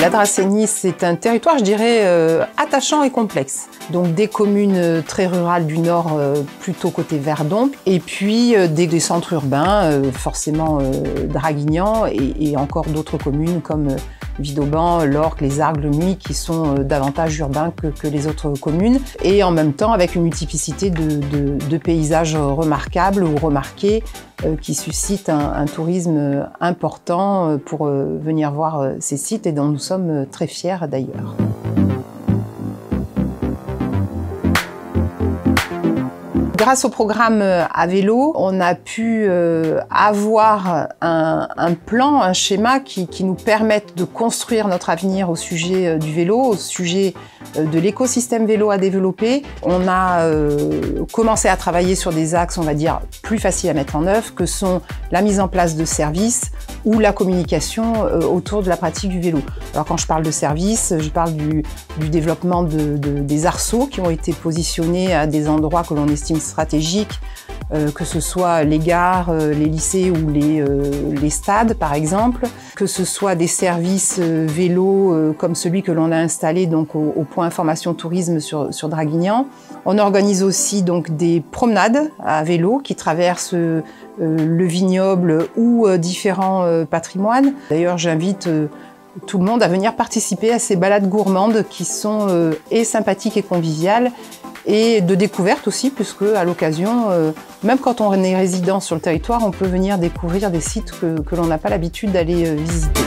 La Dracénie, c'est un territoire, je dirais, attachant et complexe. Donc des communes très rurales du nord, plutôt côté Verdon, et puis des centres urbains, forcément Draguignan, et encore d'autres communes comme Vidauban, l'Orque, les Argues, le Muy, qui sont davantage urbains que les autres communes, et en même temps avec une multiplicité de paysages remarquables ou remarqués qui suscitent un tourisme important pour venir voir ces sites et dont nous sommes très fiers d'ailleurs. Grâce au programme à vélo, on a pu avoir un plan, un schéma qui nous permette de construire notre avenir au sujet du vélo, au sujet de l'écosystème vélo à développer. On a commencé à travailler sur des axes, on va dire, plus faciles à mettre en œuvre, que sont la mise en place de services ou la communication autour de la pratique du vélo. Alors quand je parle de services, je parle du développement des arceaux qui ont été positionnés à des endroits que l'on estime stratégiques, que ce soit les gares, les lycées ou les stades par exemple, que ce soit des services vélo comme celui que l'on a installé donc au point information tourisme sur Draguignan. On organise aussi donc des promenades à vélo qui traversent le vignoble ou différents patrimoines. D'ailleurs, j'invite tout le monde à venir participer à ces balades gourmandes qui sont et sympathiques et conviviales et de découverte aussi, puisque à l'occasion, même quand on est résident sur le territoire, on peut venir découvrir des sites que l'on n'a pas l'habitude d'aller visiter.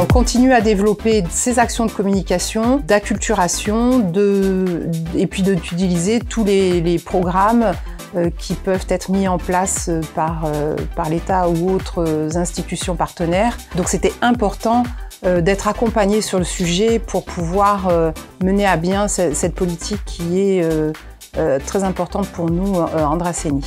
On continue à développer ces actions de communication, d'acculturation, et puis d'utiliser tous les programmes qui peuvent être mis en place par l'État ou autres institutions partenaires. Donc c'était important d'être accompagné sur le sujet pour pouvoir mener à bien cette politique qui est très importante pour nous en Dracénie.